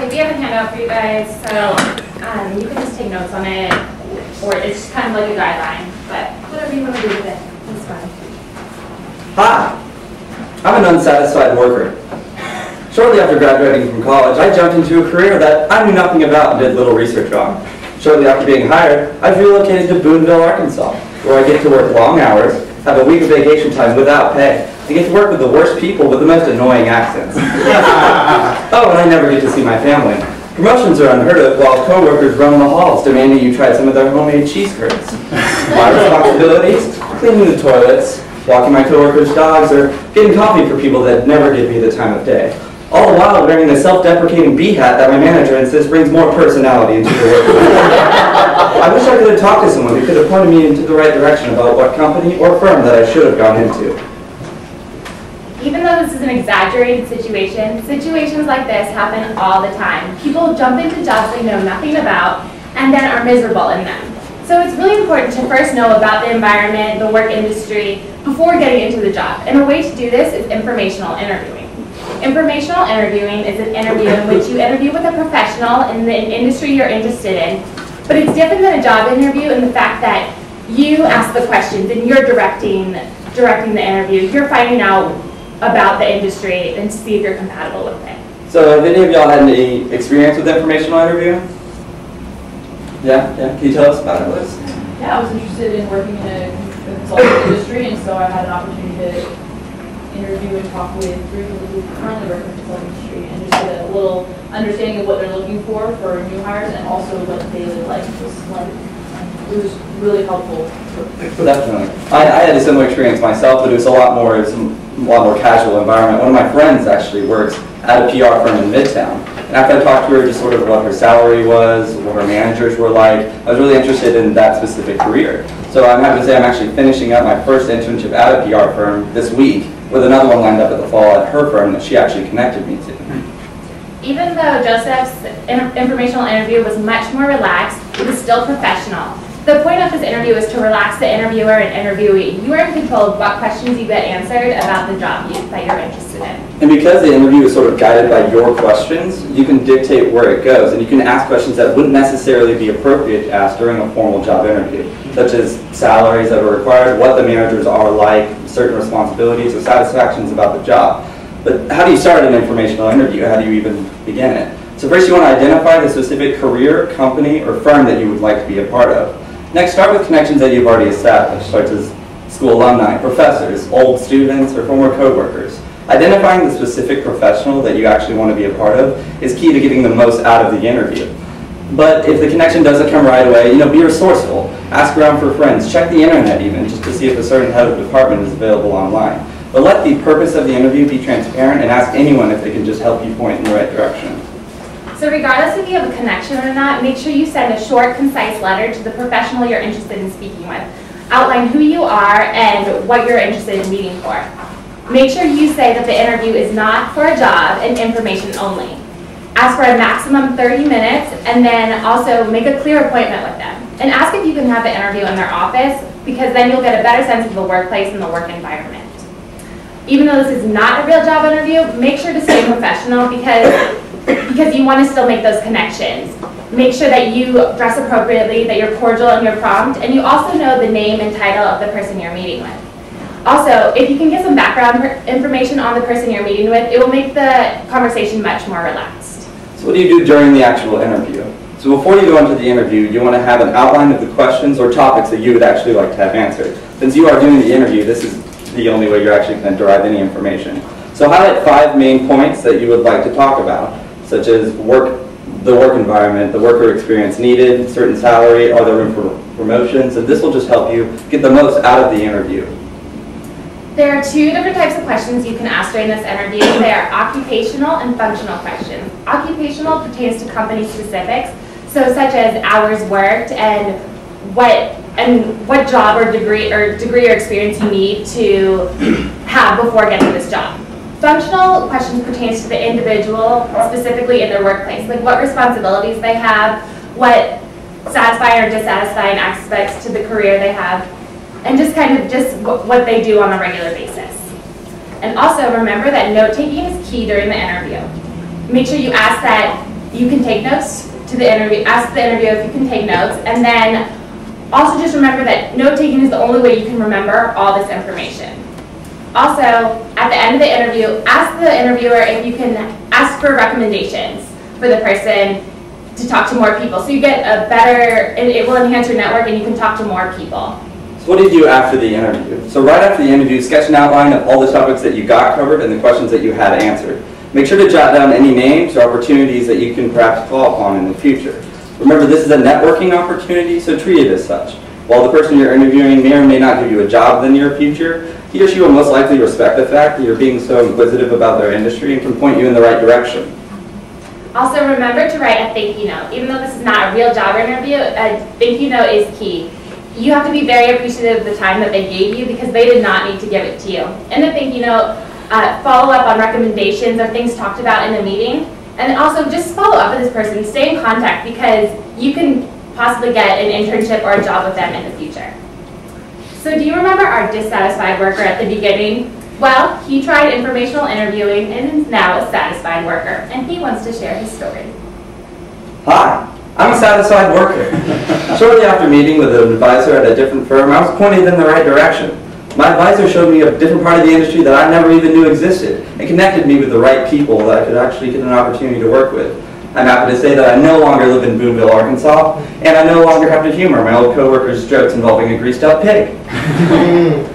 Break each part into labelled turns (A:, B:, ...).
A: we have a handout for you guys, so you can just take notes on it, or it's kind of like a guideline, but whatever you want to do with it, it's fine.
B: Hi, I'm an unsatisfied worker. Shortly after graduating from college, I jumped into a career that I knew nothing about and did little research on. Shortly after being hired, I've relocated to Boonville, Arkansas, where I get to work long hours, have a week of vacation time without pay, and get to work with the worst people with the most annoying accents. Oh, and I never get to see my family. Promotions are unheard of while coworkers roam the halls demanding you try some of their homemade cheese curds. My responsibilities? Cleaning the toilets, walking my coworkers' dogs, or getting coffee for people that never give me the time of day. All the while wearing the self-deprecating bee hat that my manager insists brings more personality into the workplace. I wish I could have talked to someone who could have pointed me into the right direction about what company or firm that I should have gone into.
A: Even though this is an exaggerated situation, situations like this happen all the time. People jump into jobs they know nothing about and then are miserable in them. So it's really important to first know about the environment, the work industry, before getting into the job. And a way to do this is informational interviewing. Informational interviewing is an interview in which you interview with a professional in the industry you're interested in, but it's different than a job interview in the fact that you ask the questions and you're directing the interview. You're finding out about the industry and to see if you're compatible with it. So
B: have any of y'all had any experience with informational interviewing? Yeah? Can you tell us about it, Liz?
C: Yeah, I was interested in working in a consulting industry, and so I had an opportunity to interview and talk with three people who currently work in the consulting industry and just get a little understanding of what they're looking for new hires and also what daily life was like. It was really helpful.
B: Definitely. I had a similar experience myself, but it was a lot more casual environment. One of my friends actually works at a PR firm in Midtown. And after I talked to her just sort of what her salary was, what her managers were like, I was really interested in that specific career. So I'm happy to say I'm actually finishing up my first internship at a PR firm this week with another one lined up at the fall at her firm that she actually connected me to.
A: Even though Joseph's informational interview was much more relaxed, it was still professional. The point of this interview is to relax the interviewer and interviewee. You are in control of what questions you get answered about the job that you're interested in.
B: And because the interview is sort of guided by your questions, you can dictate where it goes, and you can ask questions that wouldn't necessarily be appropriate to ask during a formal job interview, such as salaries that are required, what the managers are like, certain responsibilities or satisfactions about the job. But how do you start an informational interview? How do you even begin it? So first you want to identify the specific career, company, or firm that you would like to be a part of. Next, start with connections that you've already established, such as school alumni, professors, old students, or former coworkers. Identifying the specific professional that you actually want to be a part of is key to getting the most out of the interview. But if the connection doesn't come right away, be resourceful. Ask around for friends. Check the internet even, just to see if a certain head of department is available online. But let the purpose of the interview be transparent and ask anyone if they can just help you point in the right direction.
A: So regardless if you have a connection or not, make sure you send a short, concise letter to the professional you're interested in speaking with. Outline who you are and what you're interested in meeting for. Make sure you say that the interview is not for a job and information only. Ask for a maximum 30 minutes and then also make a clear appointment with them. And ask if you can have the interview in their office because then you'll get a better sense of the workplace and the work environment. Even though this is not a real job interview, make sure to stay professional because you want to still make those connections. Make sure that you dress appropriately, that you're cordial and you're prompt, and you also know the name and title of the person you're meeting with. Also, if you can get some background information on the person you're meeting with, it will make the conversation much more relaxed.
B: So what do you do during the actual interview? So before you go into the interview, you want to have an outline of the questions or topics that you would actually like to have answered. Since you are doing the interview, this is the only way you're actually going to derive any information. So highlight 5 main points that you would like to talk about, such as the work environment, the worker experience needed, certain salary, are there room for promotions, and this will just help you get the most out of the interview.
A: There are 2 different types of questions you can ask during this interview. They are occupational and functional questions. Occupational pertains to company specifics, so such as hours worked and what job or degree or experience you need to have before getting this job. Functional questions pertains to the individual, specifically in their workplace, like what responsibilities they have, what satisfying or dissatisfying aspects to the career they have, and just what they do on a regular basis. And also remember that note-taking is key during the interview. Make sure you ask that you can take notes to the interview, ask the interviewer if you can take notes, and then also just remember that note-taking is the only way you can remember all this information. Also, at the end of the interview, ask the interviewer if you can ask for recommendations for the person to talk to more people. So you get a better, it will enhance your network and you can talk to more people.
B: So what do you do after the interview? So right after the interview, sketch an outline of all the topics that you got covered and the questions that you had answered. Make sure to jot down any names or opportunities that you can perhaps call upon in the future. Remember, this is a networking opportunity, so treat it as such. While the person you're interviewing may or may not give you a job in the near future, he or she will most likely respect the fact that you're being so inquisitive about their industry and can point you in the right direction.
A: Also, remember to write a thank you note. Even though this is not a real job interview, a thank you note is key. You have to be very appreciative of the time that they gave you because they did not need to give it to you. In the thank you note, follow up on recommendations or things talked about in the meeting. And also just follow up with this person. Stay in contact because you can possibly get an internship or a job with them in the future. So do you remember our dissatisfied worker at the beginning? Well, he tried informational interviewing and is now a satisfied worker, and he wants to share his story.
B: Hi, I'm a satisfied worker. Shortly after meeting with an advisor at a different firm, I was pointed in the right direction. My advisor showed me a different part of the industry that I never even knew existed and connected me with the right people that I could actually get an opportunity to work with. I'm happy to say that I no longer live in Boonville, Arkansas, and I no longer have to humor my old coworkers' jokes involving a greased-up pig.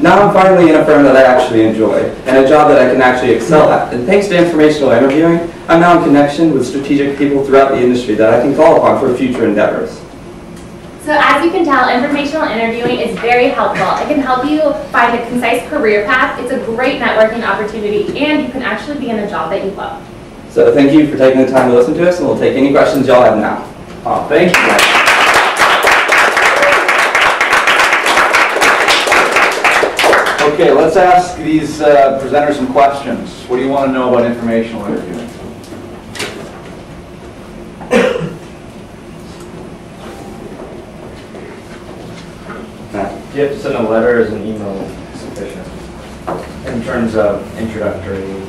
B: Now I'm finally in a firm that I actually enjoy, and a job that I can actually excel at. And thanks to informational interviewing, I'm now in connection with strategic people throughout the industry that I can call upon for future endeavors.
A: So as you can tell, informational interviewing is very helpful. It can help you find a concise career path. It's a great networking opportunity, and you can actually be in a job that you love.
B: So thank you for taking the time to listen to us, and we'll take any questions y'all have now.
D: Oh, thank you. Okay, let's ask these presenters some questions. What do you want to know about informational interviewing?
E: Do you have to send a letter or is an email sufficient in terms of introductory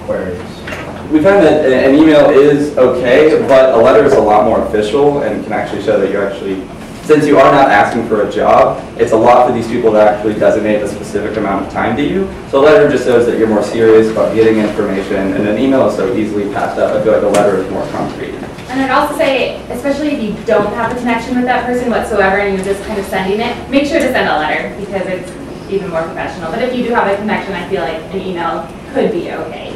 E: queries?
B: We find that an email is okay, but a letter is a lot more official and can actually show that you're actually, since you are not asking for a job, it's a lot for these people to actually designate a specific amount of time to you. So a letter just shows that you're more serious about getting information, and an email is so easily passed up. I feel like a letter is more concrete.
A: And I'd also say, especially if you don't have a connection with that person whatsoever and you're just kind of sending it, make sure to send a letter because it's even more professional. But if you do have a connection, I feel like an email could be okay.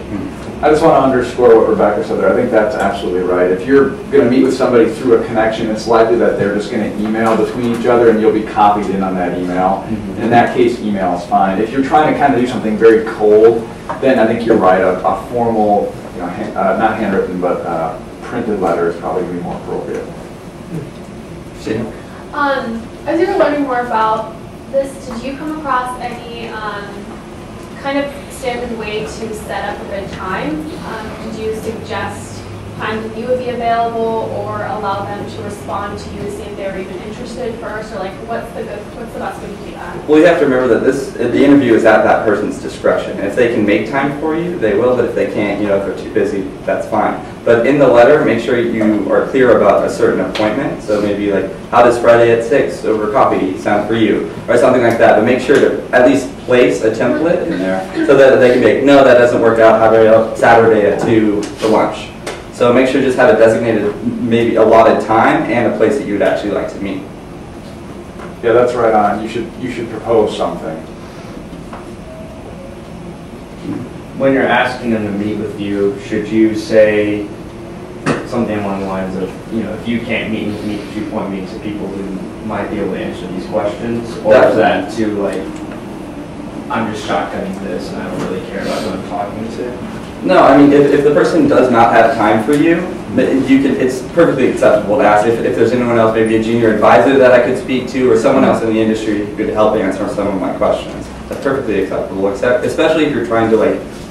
D: I just want to underscore what Rebecca said there. I think that's absolutely right. If you're going to meet with somebody through a connection, it's likely that they're just going to email between each other and you'll be copied in on that email. And in that case, email is fine. If you're trying to kind of do something very cold, then I think you're right. A formal, not handwritten, but printed letter is probably going to be more appropriate.
F: As you were learning more about this, did you come across any kind of standard way to set up a good time? Did you suggest times that you would be available or allow them to respond to you to see if they were even interested first? Or like, what's the best way to do that?
B: Well, you have to remember that the interview is at that person's discretion. If they can make time for you, they will, but if they can't, if they're too busy, that's fine. But in the letter, make sure you are clear about a certain appointment. So maybe like, how does Friday at 6 over coffee sound for you? Or something like that. But make sure to at least place a template in there so that they can make, no, that doesn't work out, how about Saturday at 2 for lunch? So make sure to just have a designated, maybe allotted time and a place that you would actually like to meet.
D: Yeah, that's right on. You should propose something.
E: When you're asking them to meet with you, should you say something along the lines of, if you can't meet with me, could you point me to people who might be able to answer these questions? Or is that too like, I'm just shotgunning this and I don't really care about who I'm talking to?
B: No, I mean, if the person does not have time for you, it's perfectly acceptable to ask if there's anyone else, maybe a junior advisor that I could speak to or someone else in the industry who could help answer some of my questions. That's perfectly acceptable, especially if you're trying to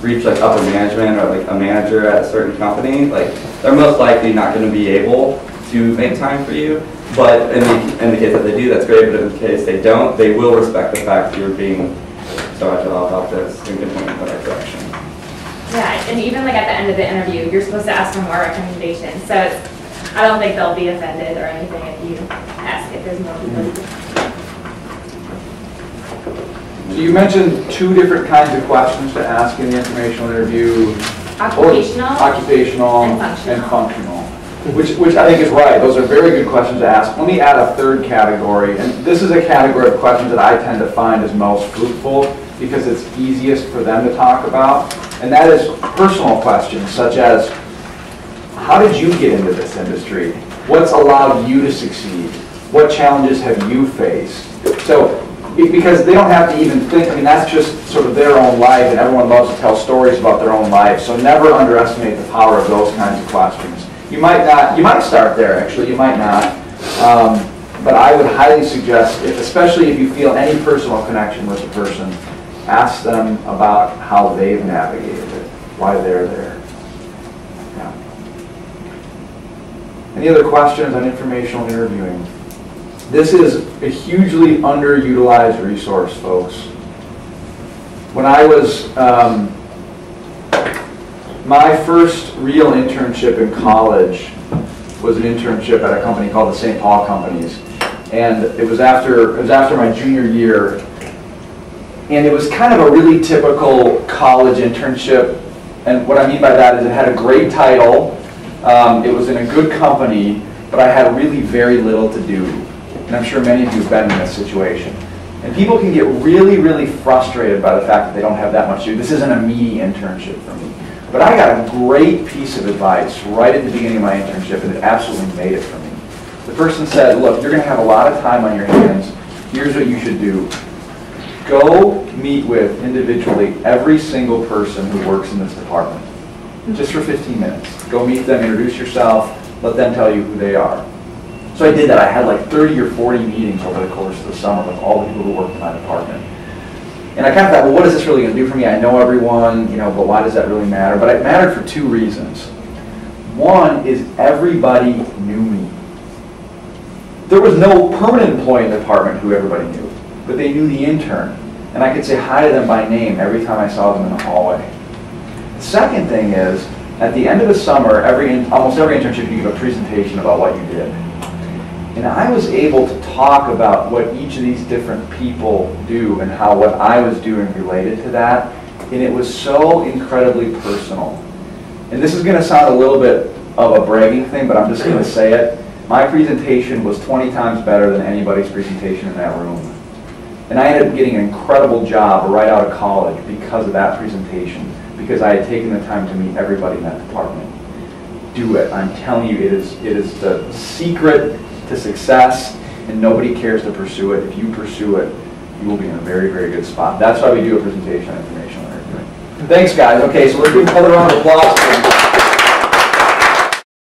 B: reach upper management or a manager at a certain company. They're most likely not going to be able to make time for you. But in the case that they do, that's great. But in the case they don't, they will respect the fact that you're being so agile about this and can point in the right direction.
A: And Yeah, and even like at the end of the interview, you're supposed to ask for more recommendations. So I don't think they'll be offended or anything if you ask if there's more people.
D: So you mentioned 2 different kinds of questions to ask in the informational interview. Occupational and functional. Which I think is right. Those are very good questions to ask. Let me add a 3rd category, and this is a category of questions that I tend to find is most fruitful because it's easiest for them to talk about, and that is personal questions such as, how did you get into this industry? What's allowed you to succeed? What challenges have you faced? So, because they don't have to even think, I mean, that's just sort of their own life, and everyone loves to tell stories about their own life, so never underestimate the power of those kinds of questions. You might start there actually, you might not, but I would highly suggest, especially if you feel any personal connection with the person, ask them about how they've navigated it, why they're there. Yeah. Any other questions on informational interviewing? This is a hugely underutilized resource, folks. When I was, my first real internship in college was an internship at a company called the St. Paul Companies. And it was after my junior year. And it was kind of a really typical college internship. And what I mean by that is it had a great title. It was in a good company, but I had really very little to do. And I'm sure many of you have been in this situation. And people can get really, really frustrated by the fact that they don't have that much to do. This isn't a meaty internship for me. But I got a great piece of advice right at the beginning of my internship, and it absolutely made it for me. The person said, look, you're going to have a lot of time on your hands. Here's what you should do. Go meet with, individually, every single person who works in this department. Just for 15 minutes. Go meet them, introduce yourself, let them tell you who they are. So I did that. I had like 30 or 40 meetings over the course of the summer with all the people who worked in my department. And I kind of thought, well, what is this really going to do for me? I know everyone, but why does that really matter? But it mattered for 2 reasons. One is everybody knew me. There was no permanent employee in the department who everybody knew, but they knew the intern. And I could say hi to them by name every time I saw them in the hallway. The second thing is, at the end of the summer, almost every internship, you give a presentation about what you did. And I was able to talk about what each of these different people do and how what I was doing related to that. And it was so incredibly personal. And this is going to sound a little bit of a bragging thing, but I'm just going to say it. My presentation was 20 times better than anybody's presentation in that room. And I ended up getting an incredible job right out of college because of that presentation, because I had taken the time to meet everybody in that department. Do it. I'm telling you, it is the secret to success, and nobody cares to pursue it. If you pursue it, you will be in a very, very good spot. That's why we do a presentation on informational interviewing. Thanks, guys. Okay, so let's give another round of applause.